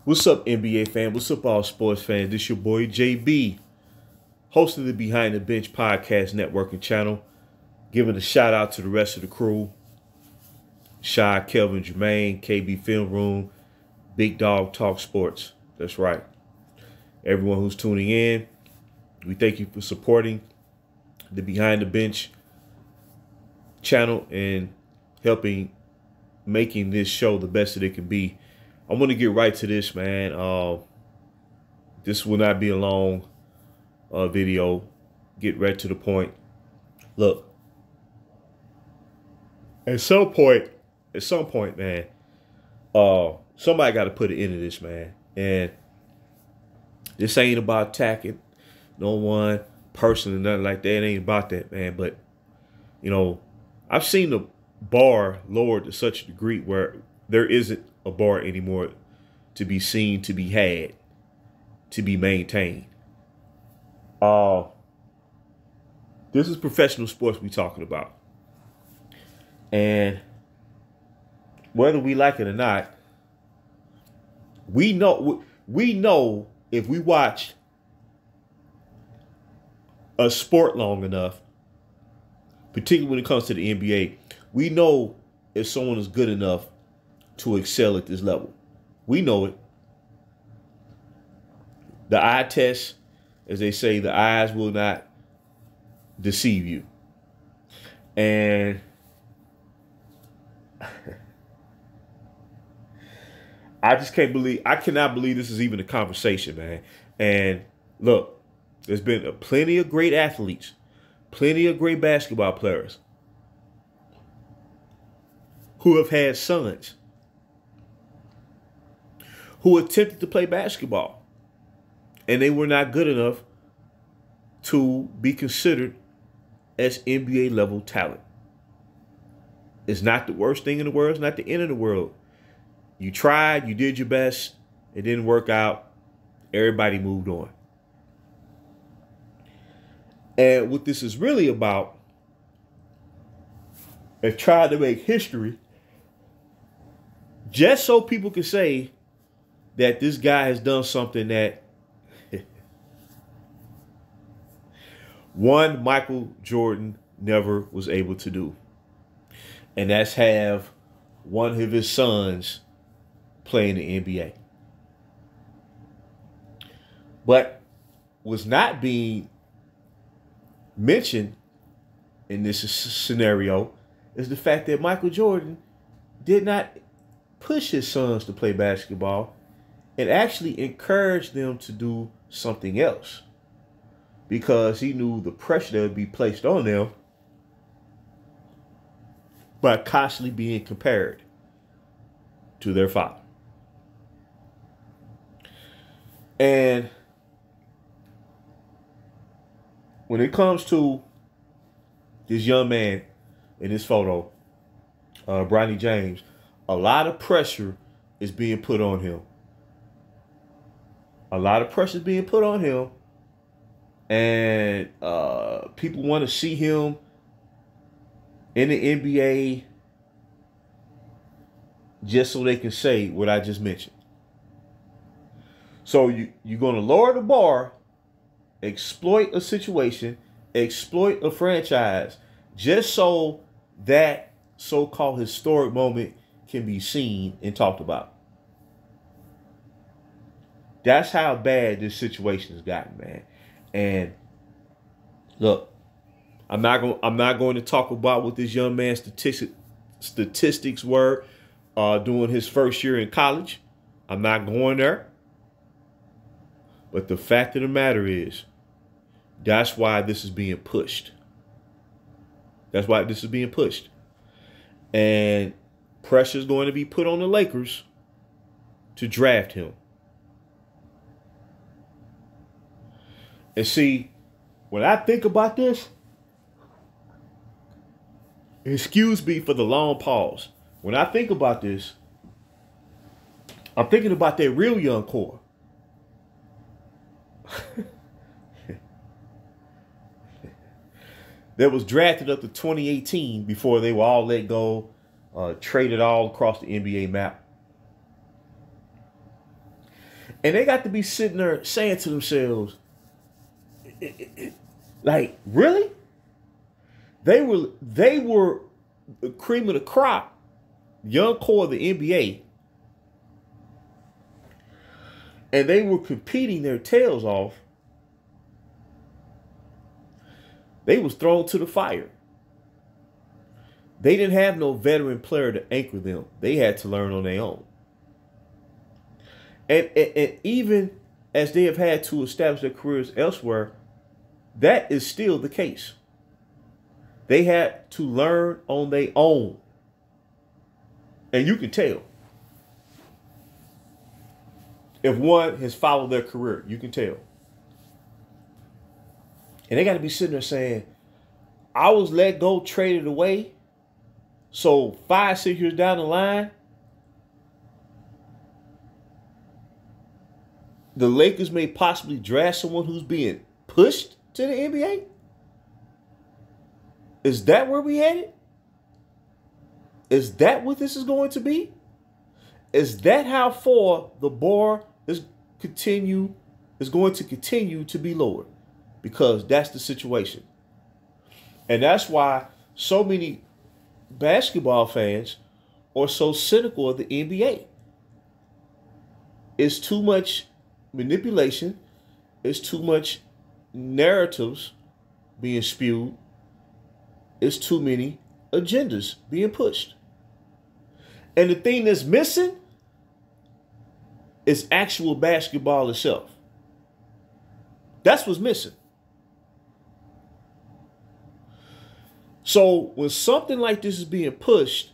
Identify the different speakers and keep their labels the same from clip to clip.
Speaker 1: What's up, NBA fan? What's up, all sports fans? This your boy JB, host of the Behind the Bench podcast networking channel. Giving a shout out to the rest of the crew: Shy, Kelvin, Jermaine, KB Film Room, Big Dog Talk Sports. That's right. Everyone who's tuning in, we thank you for supporting the Behind the Bench channel and helping making this show the best that it can be. I want to get right to this, man. This will not be a long video. Get right to the point. Look, at some point, man, somebody got to put an end to this, man. And this ain't about attacking no one person or nothing like that. It ain't about that, man. But, you know, I've seen the bar lowered to such a degree where there isn't a bar anymore to be seen, to be had, to be maintained. This is professional sports we talking about. And whether we like it or not, we know if we watch a sport long enough, particularly when it comes to the NBA, we know if someone is good enough to excel at this level. We know it. The eye test, as they say, the eyes will not deceive you. And I cannot believe this is even a conversation, man. And look, there's been plenty of great athletes, plenty of great basketball players who have had sons who attempted to play basketball, and they were not good enough to be considered as NBA level talent. It's not the worst thing in the world. It's not the end of the world. You tried, you did your best, it didn't work out, everybody moved on. And what this is really about is trying to make history just so people can say that this guy has done something that one Michael Jordan never was able to do. And that's have one of his sons play in the NBA. But was not being mentioned in this scenario is the fact that Michael Jordan did not push his sons to play basketball and actually encouraged them to do something else, because he knew the pressure that would be placed on them by constantly being compared to their father. And when it comes to this young man in this photo, Bronny James, a lot of pressure is being put on him. A lot of pressure is being put on him. And people want to see him in the NBA just so they can say what I just mentioned. So you're going to lower the bar, exploit a situation, exploit a franchise, just so that so-called historic moment can be seen and talked about. That's how bad this situation has gotten, man. And look, I'm not going to talk about what this young man's statistics were during his first year in college. I'm not going there. But the fact of the matter is, that's why this is being pushed. That's why this is being pushed. And pressure is going to be put on the Lakers to draft him. And see, when I think about this, excuse me for the long pause. When I think about this, I'm thinking about that real young core. That was drafted up to 2018 before they were all let go, traded all across the NBA map. And they got to be sitting there saying to themselves, like, really? They were the cream of the crop, young core of the NBA. And they were competing their tails off. They was thrown to the fire. They didn't have no veteran player to anchor them. They had to learn on their own. And even as they have had to establish their careers elsewhere, that is still the case. They had to learn on their own. And you can tell. If one has followed their career, you can tell. And they got to be sitting there saying, I was let go, traded away. So 5-6 years down the line, the Lakers may possibly draft someone who's being pushed to the NBA? Is that where we headed? Is that what this is going to be? Is that how far the bar is going to continue to be lowered? Because that's the situation. And that's why so many basketball fans are so cynical of the NBA. It's too much manipulation. It's too much narratives being spewed. It's too many agendas being pushed. And the thing that's missing is actual basketball itself. That's what's missing. So when something like this is being pushed,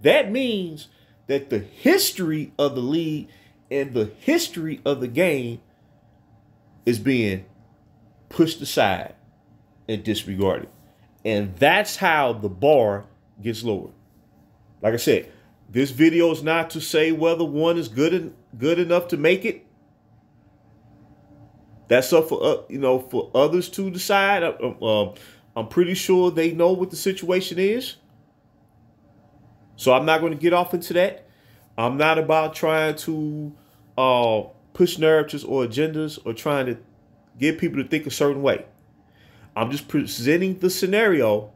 Speaker 1: that means that the history of the league and the history of the game is being pushed aside and disregarded. And that's how the bar gets lowered. Like I said, this video is not to say whether one is good enough to make it. That's up for for others to decide. I'm pretty sure they know what the situation is. So I'm not going to get off into that. I'm not about trying to push narratives or agendas or trying to get people to think a certain way. I'm just presenting the scenario.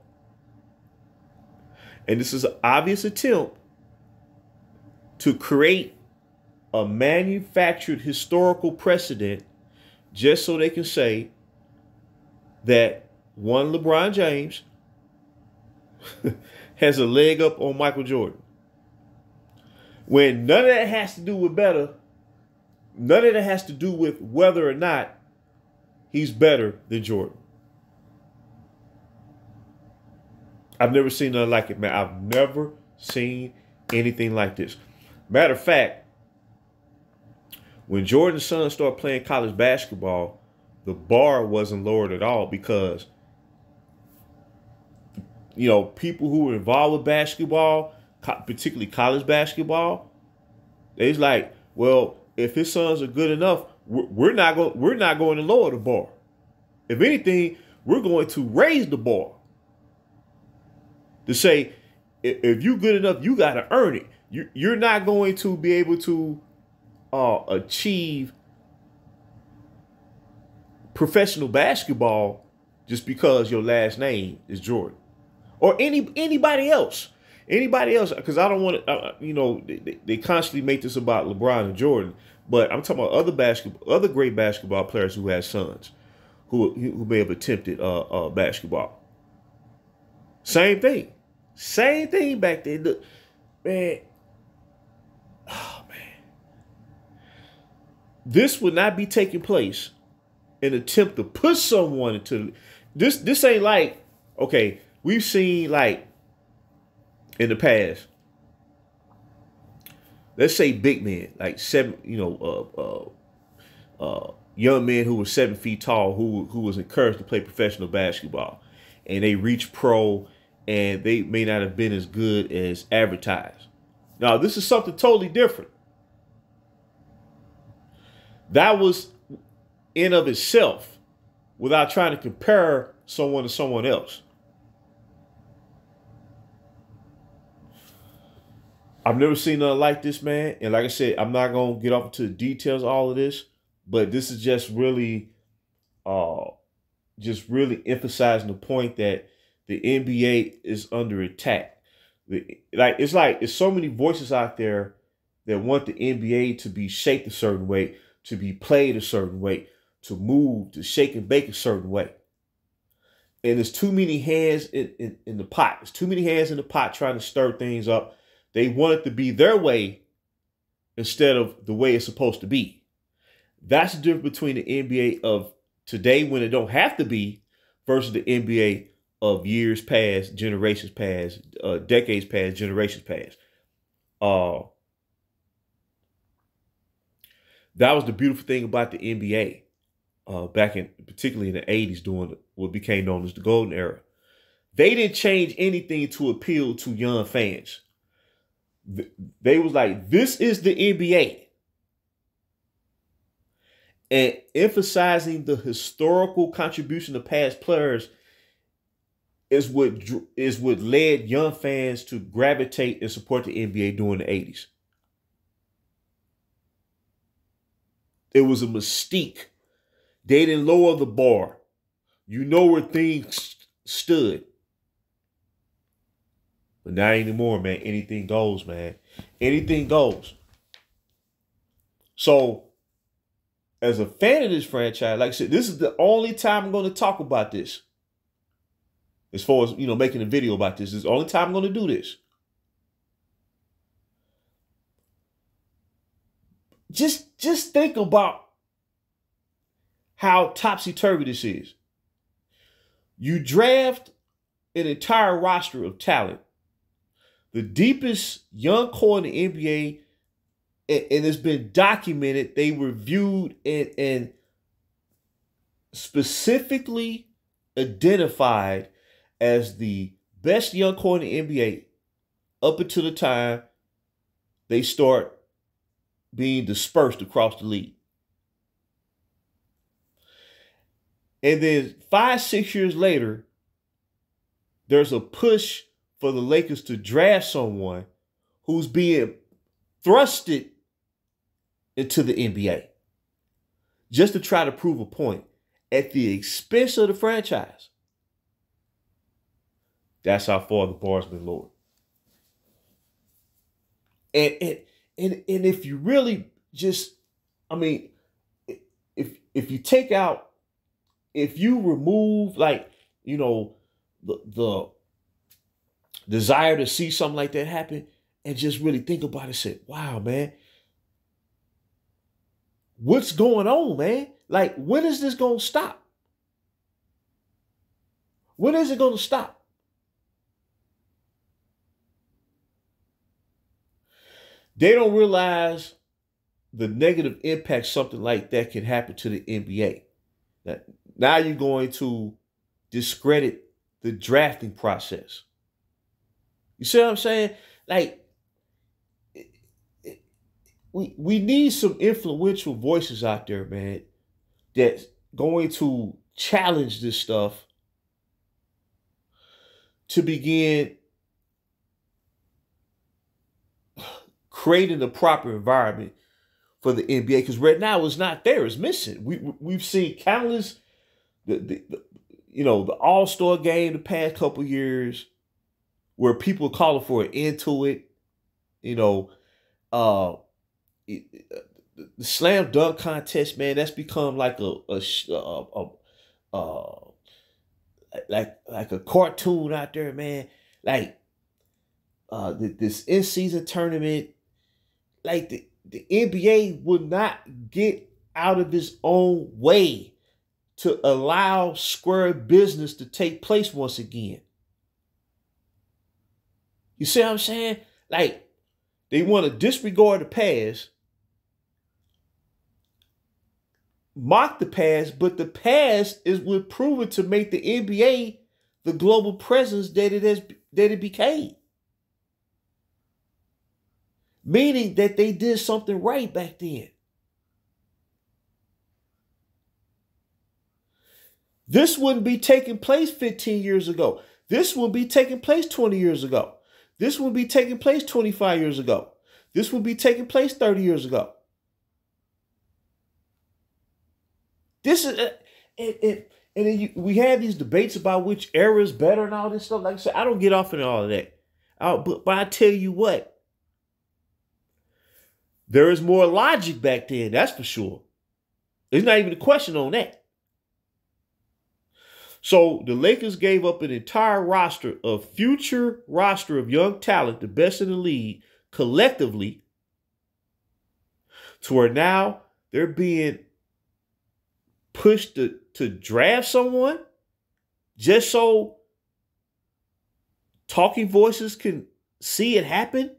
Speaker 1: And this is an obvious attempt to create a manufactured historical precedent just so they can say that one LeBron James has a leg up on Michael Jordan. When none of that has to do with better, none of that has to do with whether or not he's better than Jordan. I've never seen nothing like it, man. I've never seen anything like this. Matter of fact, when Jordan's son started playing college basketball, the bar wasn't lowered at all because, people who were involved with basketball, particularly college basketball, they's like, well, if his sons are good enough, we're not going to lower the bar. If anything, we're going to raise the bar. To say, if you're good enough, you got to earn it. You're not going to be able to achieve professional basketball just because your last name is Jordan or anybody else. Anybody else, because I don't want to, they constantly make this about LeBron and Jordan, but I'm talking about other great basketball players who had sons who may have attempted basketball. Same thing back then. Look, man, oh man, this would not be taking place in an attempt to push someone into this. This ain't like, okay, we've seen like in the past, let's say big men, like young men who were 7 feet tall, who was encouraged to play professional basketball, and they reached pro, and they may not have been as good as advertised. Now, this is something totally different. That was in of itself, without trying to compare someone to someone else. I've never seen nothing like this, man. And like I said, I'm not gonna get off into the details of all of this, but this is uh just really emphasizing the point that the NBA is under attack. It's so many voices out there that want the NBA to be shaped a certain way, to be played a certain way, to move, to shake and bake a certain way. And there's too many hands in the pot. There's too many hands in the pot trying to stir things up. They want it to be their way instead of the way it's supposed to be. That's the difference between the NBA of today, when it don't have to be, versus the NBA of years past, generations past, decades past, generations past. That was the beautiful thing about the NBA back in, particularly in the 80s, during what became known as the golden era. They didn't change anything to appeal to young fans. They was like, this is the NBA. And emphasizing the historical contribution of past players is what led young fans to gravitate and support the NBA during the 80s. It was a mystique. They didn't lower the bar. You know where things stood. But not anymore, man. Anything goes, man. Anything goes. So, as a fan of this franchise, like I said, this is the only time I'm going to talk about this. As far as, making a video about this. This is the only time I'm going to do this. Just think about how topsy-turvy this is. You draft an entire roster of talent, the deepest young core in the NBA, and it's been documented. They were viewed and specifically identified as the best young core in the NBA up until the time they start being dispersed across the league. And then 5-6 years later, there's a push for the Lakers to draft someone who's being thrusted into the NBA just to try to prove a point at the expense of the franchise. That's how far the bar's been lowered. And if you really just, if you take out, if you remove the desire to see something like that happen and just really think about it, say, wow, man, what's going on, man? Like, when is this going to stop? When is it going to stop? They don't realize the negative impact something like that can happen to the NBA. Now you're going to discredit the drafting process. You see what I'm saying? Like, we need some influential voices out there, man, that's going to challenge this stuff to begin creating the proper environment for the NBA, because right now it's not there. It's missing. We've seen countless the All-Star game the past couple years where people are calling for an end to it. The slam dunk contest, man, that's become like like a cartoon out there, man. Like this in-season tournament, like the NBA would not get out of its own way to allow square business to take place once again. You see what I'm saying? Like, they want to disregard the past, mock the past, but the past is what proven to make the NBA the global presence that it became. Meaning that they did something right back then. This wouldn't be taking place 15 years ago. This would be taking place 20 years ago. This would be taking place 25 years ago. This would be taking place 30 years ago. This is, and then we have these debates about which era is better and all this stuff. Like I said, I don't get off in all of that. But I tell you what, there is more logic back then, that's for sure. There's not even a question on that. So the Lakers gave up an entire future roster of young talent, the best in the league, collectively, to where now they're being pushed to draft someone just so talking voices can see it happen,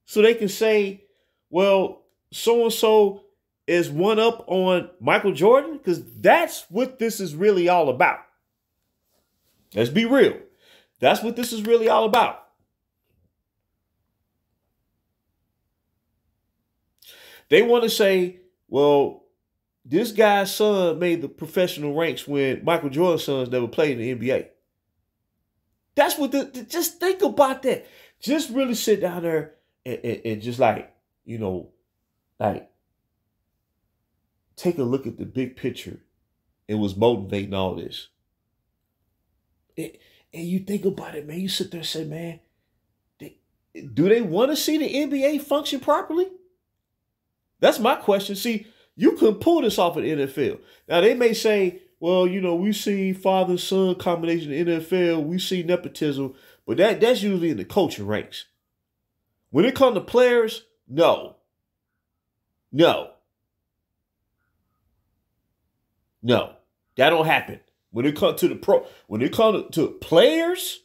Speaker 1: so they can say, well, so-and-so is one up on Michael Jordan, because that's what this is really all about. Let's be real. That's what this is really all about. They want to say, well, this guy's son made the professional ranks when Michael Jordan's sons never played in the NBA. That's what just think about that. Just really sit down there and just like, like take a look at the big picture and what's motivating all this. And you think about it, man. You sit there and say, man, do they want to see the NBA function properly? That's my question. See, you couldn't pull this off of the NFL. Now, they may say, well, we see father-son combination in the NFL. We see nepotism. But that's usually in the coaching ranks. When it comes to players, no. No. No. That don't happen. When it comes to when it comes to players,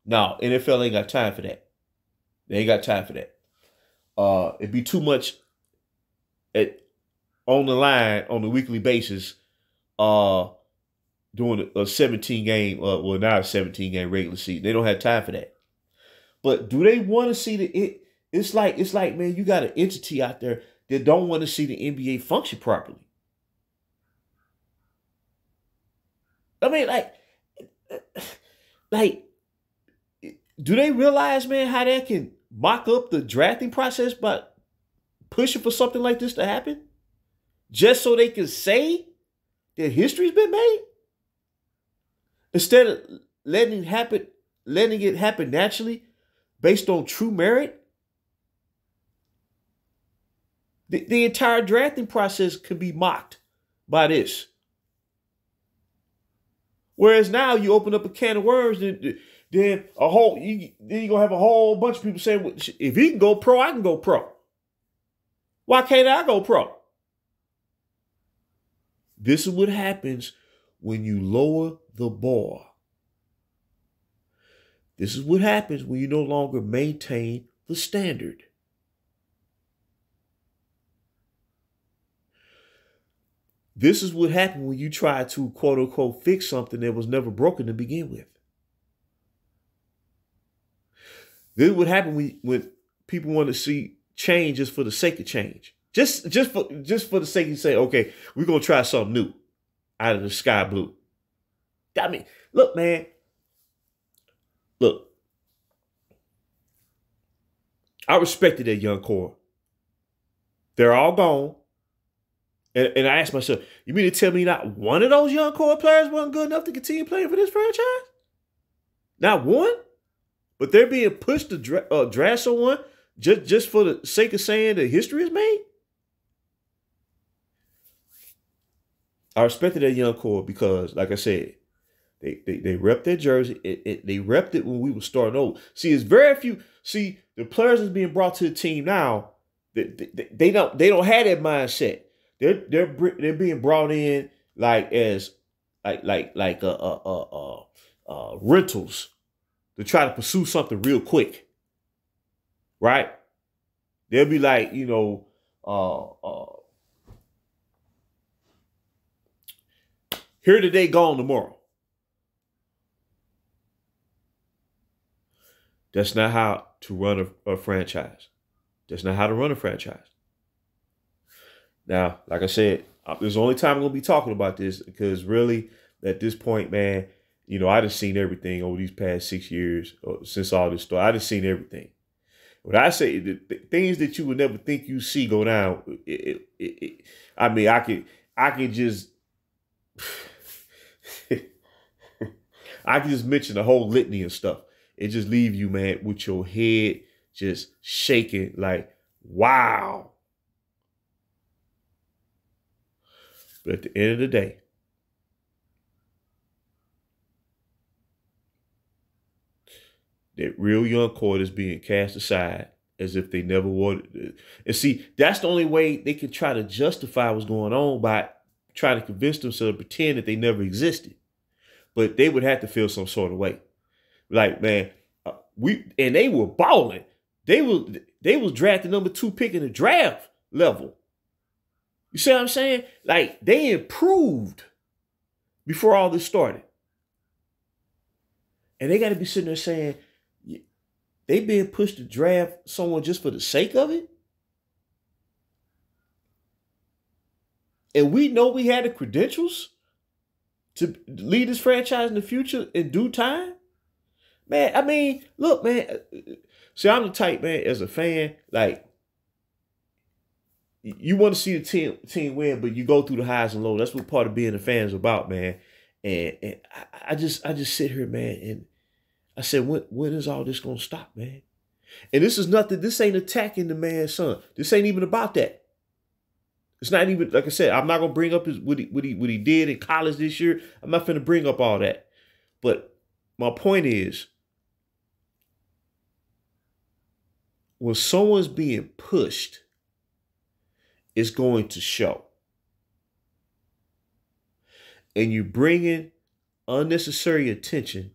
Speaker 1: no, NFL ain't got time for that. They ain't got time for that. It'd be too much on the line on a weekly basis, doing a 17 game, well, not a 17 game regular season. They don't have time for that. But do they want to see it's like, man, you got an entity out there that don't want to see the NBA function properly. I mean, like, do they realize, man, how that can mock up the drafting process by pushing for something like this to happen? Just so they can say that history's been made? Instead of letting it happen naturally based on true merit? The entire drafting process could be mocked by this. Whereas now you open up a can of worms, then you're gonna have a whole bunch of people saying, well, if he can go pro, I can go pro. Why can't I go pro? This is what happens when you lower the bar. This is what happens when you no longer maintain the standard. This is what happened when you try to, quote unquote, fix something that was never broken to begin with. This is what happened when people want to see change just for the sake of change. Just for the sake of saying, okay, we're going to try something new out of the sky blue. I mean, look, man. Look. I respected that young core. They're all gone. And I asked myself, you mean to tell me not one of those young core players wasn't good enough to continue playing for this franchise? Not one? But they're being pushed to draft someone just for the sake of saying that history is made? I respected that young core because, like I said, they repped their jersey. They repped it when we were starting over. See, it's very few. See, the players that's being brought to the team now, they don't have that mindset. They're being brought in as rentals to try to pursue something real quick, right? They'll be like, here today, gone tomorrow. That's not how to run a franchise. That's not how to run a franchise. Now, like I said, this is the only time I'm going to be talking about this because really, at this point, man, You know, I done seen everything over these past 6 years since all this started. I done seen everything. When I say the things that you would never think you see go down, I mean, I can just, I can just mention the whole litany of stuff. It just leave you, man, with your head just shaking like, wow. But at the end of the day, that real young court is being cast aside as if they never wanted it. And see, that's the only way they can try to justify what's going on, by trying to convince themselves to pretend that they never existed. But they would have to feel some sort of way. Like, man, they were balling. They was drafted #2 pick in the draft level. You see what I'm saying? Like, they improved before all this started. And they got to be sitting there saying, they being pushed to draft someone just for the sake of it? And we know we had the credentials to lead this franchise in the future in due time? Man, I mean, look, man. See, I'm the type, man, as a fan, like, you want to see the team win, but you go through the highs and lows. That's what part of being a fan is about, man. And I just sit here, man, and I said, when is all this gonna stop, man? And this is nothing. This ain't attacking the man's son. This ain't even about that. It's not even, like I said, I'm not gonna bring up what he did in college this year. I'm not finna bring up all that. But my point is, when someone's being pushed, it's going to show. And you bring in unnecessary attention.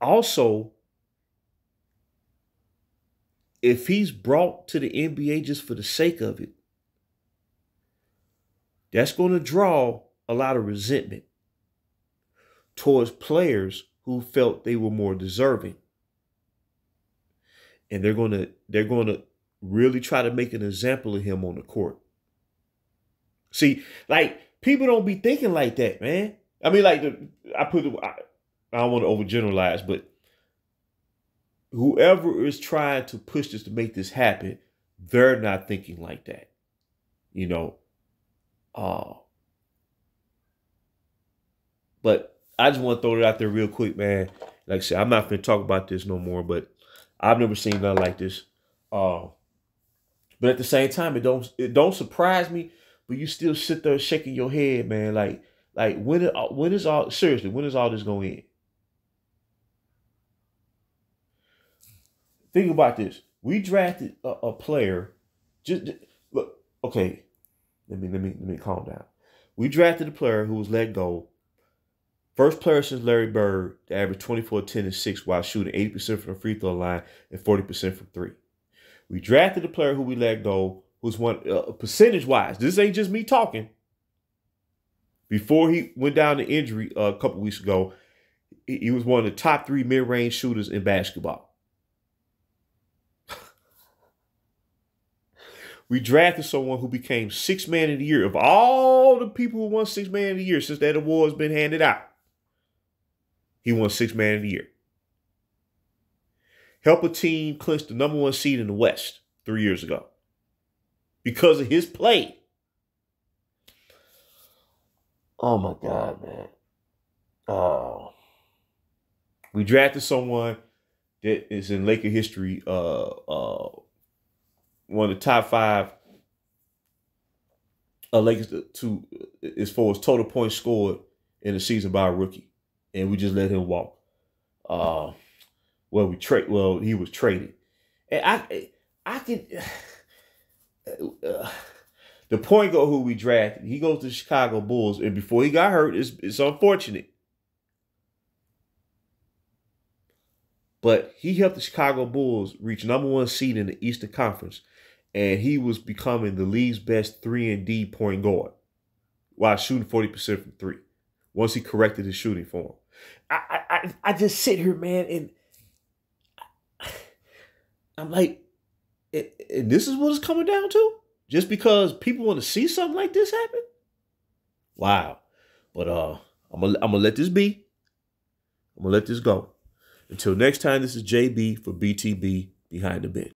Speaker 1: Also, if he's brought to the NBA just for the sake of it, that's going to draw a lot of resentment towards players who felt they were more deserving. And they're going to really try to make an example of him on the court. See, like, people don't be thinking like that, man. I mean, like, I don't want to overgeneralize, but whoever is trying to push this to make this happen, they're not thinking like that. You know, but I just want to throw it out there real quick, man. Like I said, I'm not going to talk about this no more, but I've never seen nothing like this. But at the same time, it don't surprise me, but you still sit there shaking your head, man. Like when is all this going to end? Think about this. We drafted a player. Just look, okay. Let me calm down. We drafted a player who was let go. First player since Larry Bird to average 24, 10, and 6 while shooting 80% from the free throw line and 40% from 3. We drafted a player who we let go, who's one percentage-wise. This ain't just me talking. Before he went down to injury a couple weeks ago, he was one of the top 3 mid-range shooters in basketball. We drafted someone who became 6th man of the year. Of all the people who won 6th man of the year since that award's been handed out, he won 6th man of the year. Help a team clinch the #1 seed in the West 3 years ago because of his play. Oh my God, man. We drafted someone that is in Laker history, one of the top 5 Lakers to as far as total points scored in the season by a rookie, and we just let him walk. He was traded, and I could. The point guard who we drafted, he goes to the Chicago Bulls, and before he got hurt, it's unfortunate, but he helped the Chicago Bulls reach #1 seed in the Eastern Conference. And he was becoming the league's best 3-and-D point guard while shooting 40% from 3. Once he corrected his shooting form, I just sit here, man, and I'm like, and this is what it's coming down to? Just because people want to see something like this happen? Wow. But I'm gonna let this be. I'm gonna let this go. Until next time, this is JB for BTB Behind the Bench.